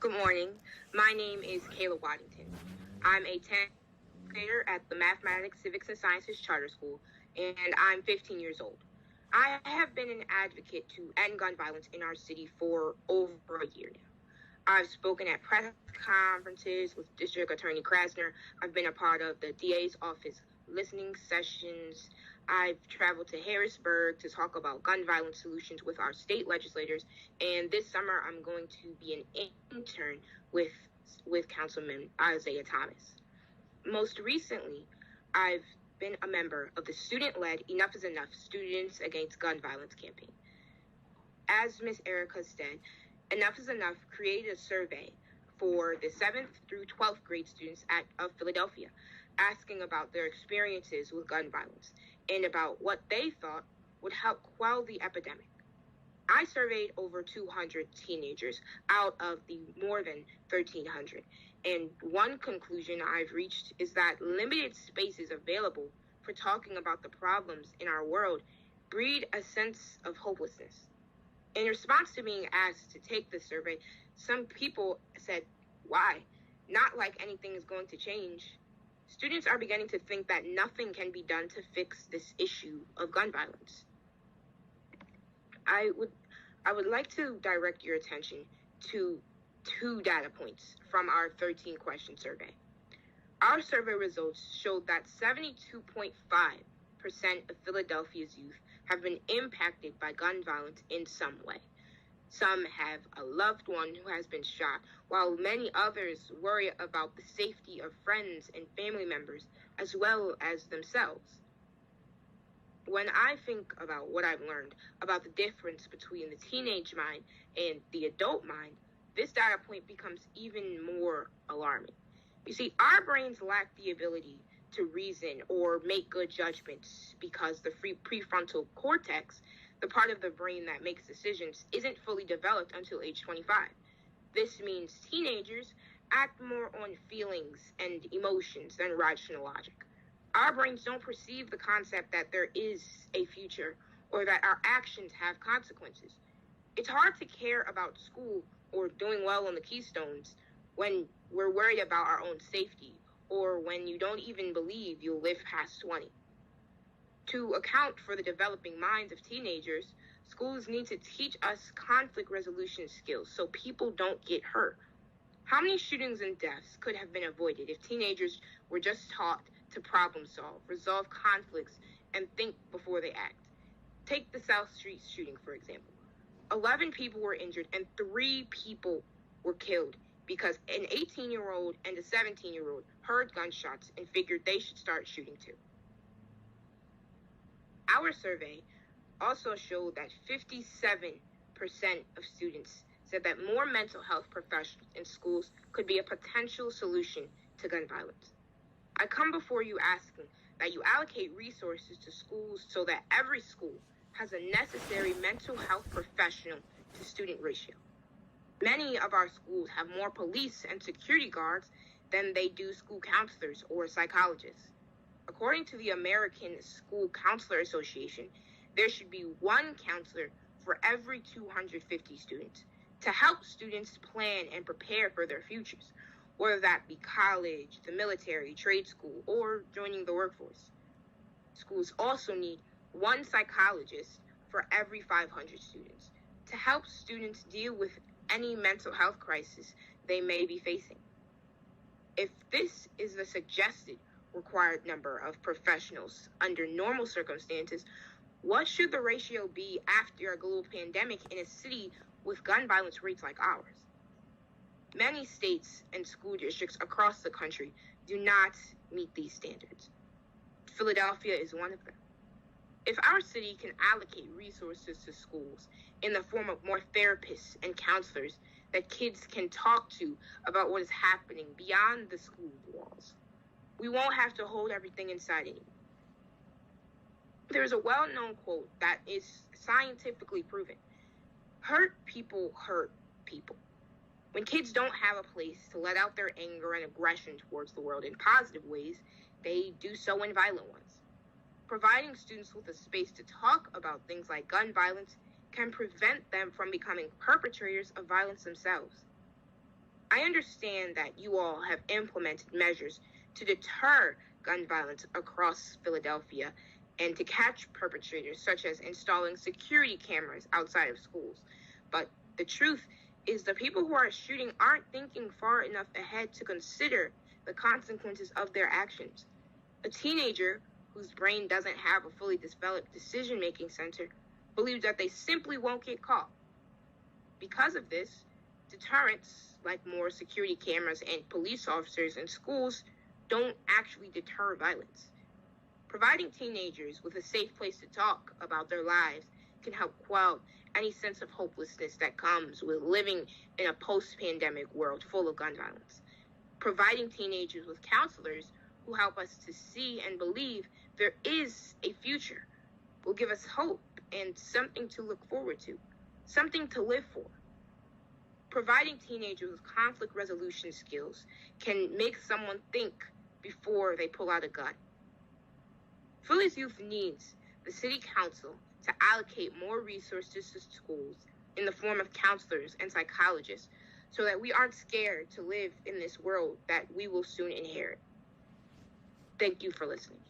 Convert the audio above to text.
Good morning. My name is Cayla Waddington. I'm a 10th grader at the Mathematics, Civics, and Sciences Charter School, and I'm 15 years old. I have been an advocate to end gun violence in our city for over a year now. I've spoken at press conferences with District Attorney Krasner. I've been a part of the DA's office listening sessions. I've traveled to Harrisburg to talk about gun violence solutions with our state legislators. And this summer, I'm going to be an intern with Councilman Isaiah Thomas. Most recently, I've been a member of the student-led Enough is Enough Students Against Gun Violence campaign. As Ms. Erica said, Enough is Enough created a survey for the 7th through 12th grade students of Philadelphia, asking about their experiences with gun violence and about what they thought would help quell the epidemic. I surveyed over 200 teenagers out of the more than 1,300, and one conclusion I've reached is that limited spaces available for talking about the problems in our world breed a sense of hopelessness. In response to being asked to take the survey, some people said, "Why? Not like anything is going to change." Students are beginning to think that nothing can be done to fix this issue of gun violence. I would like to direct your attention to 2 data points from our 13-question survey. Our survey results showed that 72.5% of Philadelphia's youth have been impacted by gun violence in some way. Some have a loved one who has been shot, while many others worry about the safety of friends and family members, as well as themselves. When I think about what I've learned about the difference between the teenage mind and the adult mind, this data point becomes even more alarming. You see, our brains lack the ability to reason or make good judgments because the prefrontal cortex, the part of the brain that makes decisions, isn't fully developed until age 25. This means teenagers act more on feelings and emotions than rational logic. Our brains don't perceive the concept that there is a future or that our actions have consequences. It's hard to care about school or doing well on the Keystones when we're worried about our own safety, or when you don't even believe you'll live past 20. To account for the developing minds of teenagers, schools need to teach us conflict resolution skills so people don't get hurt. How many shootings and deaths could have been avoided if teenagers were just taught to problem solve, resolve conflicts, and think before they act? Take the South Street shooting, for example. 11 people were injured and 3 people were killed because an 18-year-old and a 17-year-old heard gunshots and figured they should start shooting too. Our survey also showed that 57% of students said that more mental health professionals in schools could be a potential solution to gun violence. I come before you asking that you allocate resources to schools so that every school has a necessary mental health professional to student ratio. Many of our schools have more police and security guards than they do school counselors or psychologists. According to the American School Counselor Association, there should be 1 counselor for every 250 students to help students plan and prepare for their futures, whether that be college, the military, trade school, or joining the workforce. Schools also need 1 psychologist for every 500 students to help students deal with any mental health crisis they may be facing. If this is the suggested required number of professionals under normal circumstances, what should the ratio be after a global pandemic in a city with gun violence rates like ours? Many states and school districts across the country do not meet these standards. Philadelphia is one of them. If our city can allocate resources to schools in the form of more therapists and counselors that kids can talk to about what is happening beyond the school walls, we won't have to hold everything inside anymore. There's a well-known quote that is scientifically proven. Hurt people hurt people. When kids don't have a place to let out their anger and aggression towards the world in positive ways, they do so in violent ones. Providing students with a space to talk about things like gun violence can prevent them from becoming perpetrators of violence themselves. I understand that you all have implemented measures to deter gun violence across Philadelphia and to catch perpetrators, such as installing security cameras outside of schools. But the truth is the people who are shooting aren't thinking far enough ahead to consider the consequences of their actions. A teenager whose brain doesn't have a fully developed decision-making center believes that they simply won't get caught. Because of this, deterrents, like more security cameras and police officers in schools, don't actually deter violence. Providing teenagers with a safe place to talk about their lives can help quell any sense of hopelessness that comes with living in a post-pandemic world full of gun violence. Providing teenagers with counselors who help us to see and believe there is a future will give us hope and something to look forward to, something to live for. Providing teenagers with conflict resolution skills can make someone think before they pull out a gun. Philly's youth needs the city council to allocate more resources to schools in the form of counselors and psychologists so that we aren't scared to live in this world that we will soon inherit. Thank you for listening.